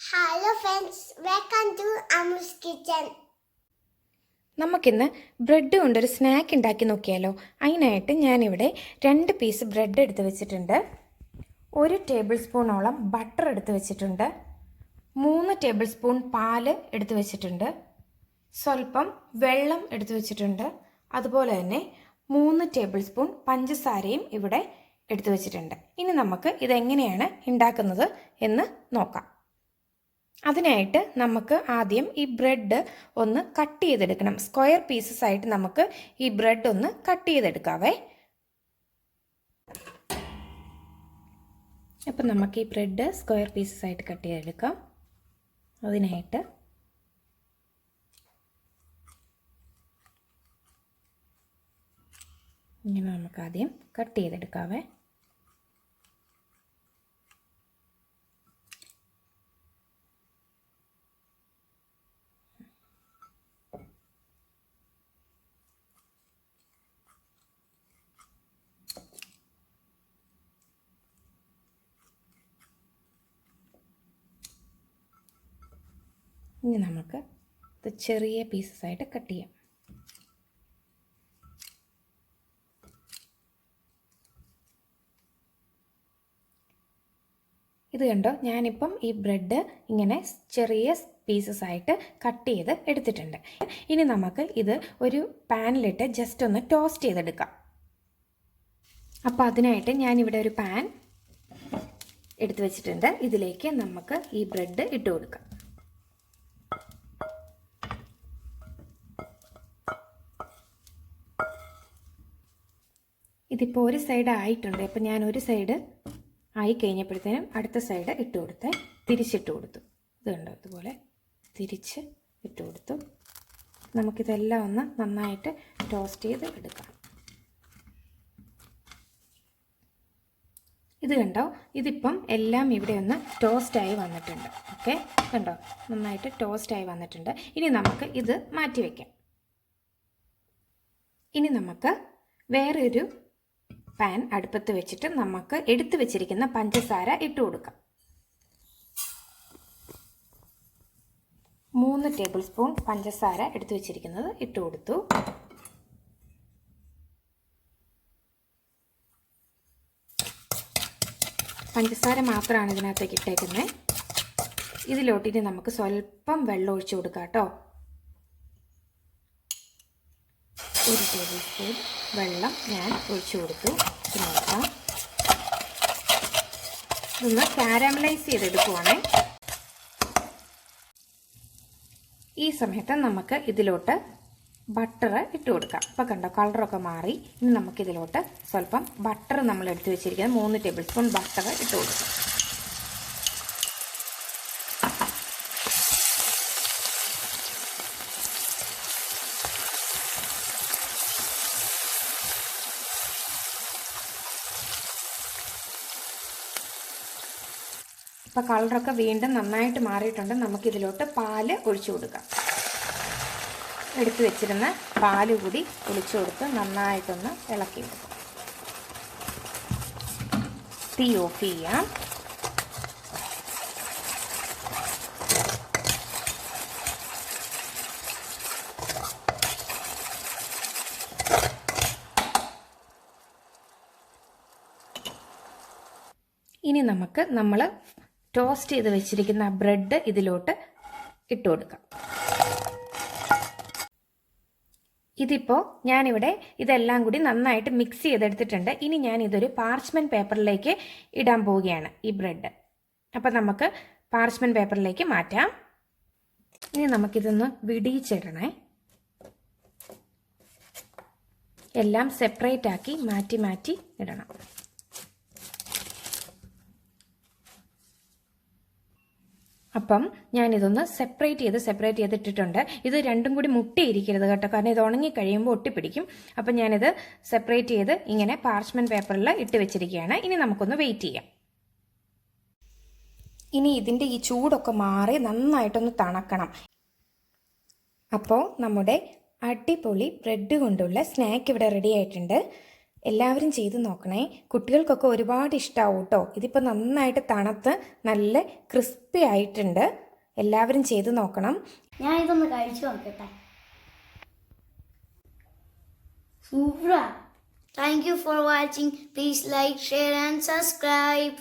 Hello friends, welcome to അമുസ് kitchen. നമുക്കിന്ന് bread കൊണ്ടൊരു സ്നാക്ക് ഉണ്ടാക്കി നോക്കിയാലോ. അതിനായിട്ട് ഞാനിവിടെ 2 പീസ് ബ്രെഡ് എടുത്ത് വെച്ചിട്ടുണ്ട്, 1 ടേബിൾ സ്പൂണോളം ബട്ടർ എടുത്ത് വെച്ചിട്ടുണ്ട്, 3 ടേബിൾ സ്പൂൺ പാല് എടുത്ത് വെച്ചിട്ടുണ്ട്, സ്വല്പം വെള്ളം എടുത്ത് വെച്ചിട്ടുണ്ട്, അതുപോലെ തന്നെ 3 ടേബിൾ സ്പൂൺ പഞ്ചസാരയും ഇവിടെ എടുത്ത് വെച്ചിട്ടുണ്ട്. ഇനി നമുക്ക് ഇതെങ്ങനെയാണ് ഉണ്ടാക്കുന്നത് എന്ന് നോക്കാം. അതിനായിട്ട് നമുക്ക് ആദ്യം ഈ ബ്രെഡ് ഒന്ന് കട്ട് ചെയ്തെടുക്കണം. സ്ക്വയർ പീസസ് ആയിട്ട് നമുക്ക് ഈ ബ്രെഡ് ഒന്ന് കട്ട് ചെയ്തെടുക്കാവേ. അപ്പം നമുക്ക് ഈ ബ്രെഡ് സ്ക്വയർ പീസസ് ആയിട്ട് കട്ട് ചെയ്തെടുക്കാം. അതിനായിട്ട് ഇങ്ങനെ നമുക്ക് ആദ്യം കട്ട് ചെയ്തെടുക്കാവേ. ഇനി നമുക്ക് ഇത് ചെറിയ പീസസ് ആയിട്ട് കട്ട് ചെയ്യാം. ഇത് കണ്ടോ, ഞാനിപ്പം ഈ ബ്രെഡ് ഇങ്ങനെ ചെറിയ പീസസ് ആയിട്ട് കട്ട് ചെയ്ത് എടുത്തിട്ടുണ്ട്. ഇനി നമുക്ക് ഇത് ഒരു പാനിലിട്ട് ജസ്റ്റ് ഒന്ന് ടോസ്റ്റ് ചെയ്തെടുക്കാം. അപ്പോൾ അതിനായിട്ട് ഞാനിവിടെ ഒരു പാൻ എടുത്ത് വെച്ചിട്ടുണ്ട്. ഇതിലേക്ക് നമുക്ക് ഈ ബ്രെഡ് ഇട്ട് കൊടുക്കാം. ഇതിപ്പോൾ ഒരു സൈഡ് ആയിട്ടുണ്ട്. അപ്പോൾ ഞാൻ ഒരു സൈഡ് ആയി കഴിഞ്ഞപ്പോഴത്തേനും അടുത്ത സൈഡ് ഇട്ട് കൊടുത്ത് തിരിച്ചിട്ട് കൊടുത്തു. ഇത് കണ്ടോ, ഇതുപോലെ തിരിച്ച് ഇട്ട് കൊടുത്തു. നമുക്കിതെല്ലാം ഒന്ന് നന്നായിട്ട് ടോസ്റ്റ് ചെയ്ത് എടുക്കാം. ഇത് കണ്ടോ, ഇതിപ്പം എല്ലാം ഇവിടെ ഒന്ന് ടോസ്റ്റായി വന്നിട്ടുണ്ട്. ഓക്കെ, കണ്ടോ, നന്നായിട്ട് ടോസ്റ്റായി വന്നിട്ടുണ്ട്. ഇനി നമുക്ക് ഇത് മാറ്റി വയ്ക്കാം. ഇനി നമുക്ക് വേറൊരു പാൻ അടുപ്പത്ത് വെച്ചിട്ട് നമുക്ക് എടുത്തു വെച്ചിരിക്കുന്ന പഞ്ചസാര ഇട്ട് കൊടുക്കാം. 3 ടേബിൾ സ്പൂൺ പഞ്ചസാര എടുത്തു വെച്ചിരിക്കുന്നത് ഇട്ട് കൊടുത്തു. പഞ്ചസാര മാത്രമാണ് ഇതിനകത്തേക്ക് ഇട്ടേക്കുന്നത്. ഇതിലോട്ടിന് നമുക്ക് സ്വല്പം വെള്ളം ഒഴിച്ചു കൊടുക്കാം കേട്ടോ. 1 ടേബിൾ സ്പൂൺ വെള്ളം ഞാൻ ഒഴിച്ചു കൊടുത്തു. നോക്കാം, ഇതൊന്ന് കാരമലൈസ് ചെയ്തെടുക്കുവാണേ. ഈ സമയത്ത് നമുക്ക് ഇതിലോട്ട് ബട്ടർ ഇട്ട് കൊടുക്കാം. അപ്പോൾ കണ്ടോ, കളറൊക്കെ മാറി. ഇനി നമുക്കിതിലോട്ട് സ്വല്പം ബട്ടർ നമ്മൾ എടുത്ത് വെച്ചിരിക്കുന്നത് 3 ടേബിൾ സ്പൂൺ ബട്ടർ ഇട്ട് കൊടുക്കാം. ഇപ്പോൾ കളറൊക്കെ വീണ്ടും നന്നായിട്ട് മാറിയിട്ടുണ്ട്. നമുക്കിതിലോട്ട് പാല് ഒഴിച്ചു കൊടുക്കാം. എടുത്തു വെച്ചിരുന്ന പാല് കൂടി ഒഴിച്ചു കൊടുത്ത് നന്നായിട്ടൊന്ന് ഇളക്കി കൊടുക്കാം. തീ ഓഫ് ചെയ്യാം. ഇനി നമുക്ക് നമ്മൾ ടോസ്റ്റ് ചെയ്ത് വെച്ചിരിക്കുന്ന ബ്രെഡ് ഇതിലോട്ട് ഇട്ട് കൊടുക്കാം. ഇതിപ്പോൾ ഞാനിവിടെ ഇതെല്ലാം കൂടി നന്നായിട്ട് മിക്സ് ചെയ്തെടുത്തിട്ടുണ്ട്. ഇനി ഞാൻ ഇതൊരു പാർച്ച്മെൻറ്റ് പേപ്പറിലേക്ക് ഇടാൻ പോവുകയാണ് ഈ ബ്രെഡ്. അപ്പം നമുക്ക് പാർച്ച്മെൻറ്റ് പേപ്പറിലേക്ക് മാറ്റാം. ഇനി നമുക്കിതൊന്ന് വിടിയിച്ചിടണേ. എല്ലാം സെപ്പറേറ്റ് ആക്കി മാറ്റി മാറ്റി ഇടണം. അപ്പം ഞാനിതൊന്ന് സെപ്പറേറ്റ് ചെയ്ത് ഇട്ടിട്ടുണ്ട്. ഇത് രണ്ടും കൂടി മുട്ടിയിരിക്കരുത് കേട്ടോ, കാരണം ഇത് ഉണങ്ങി കഴിയുമ്പോൾ ഒട്ടിപ്പിടിക്കും. അപ്പം ഞാനിത് സെപ്പറേറ്റ് ചെയ്ത് ഇങ്ങനെ പാർച്ച്മെൻറ്റ് പേപ്പറിൽ ഇട്ട് വെച്ചിരിക്കുകയാണ്. ഇനി നമുക്കൊന്ന് വെയിറ്റ് ചെയ്യാം. ഇനി ഇതിൻ്റെ ഈ ചൂടൊക്കെ മാറി നന്നായിട്ടൊന്ന് തണക്കണം. അപ്പോൾ നമ്മുടെ അടിപൊളി ബ്രെഡ് കൊണ്ടുള്ള സ്നാക്ക് ഇവിടെ റെഡി ആയിട്ടുണ്ട്. എല്ലാവരും ചെയ്ത് നോക്കണേ. കുട്ടികൾക്കൊക്കെ ഒരുപാട് ഇഷ്ടമാവും കേട്ടോ. ഇതിപ്പോൾ നന്നായിട്ട് തണുത്ത് നല്ല ക്രിസ്പി ആയിട്ടുണ്ട്. എല്ലാവരും ചെയ്ത് നോക്കണം. ഞാൻ ഇതൊന്ന് കഴിച്ചു നോക്കട്ടെ. സൂപ്പറാ. Thank you for watching. Please like, share and subscribe.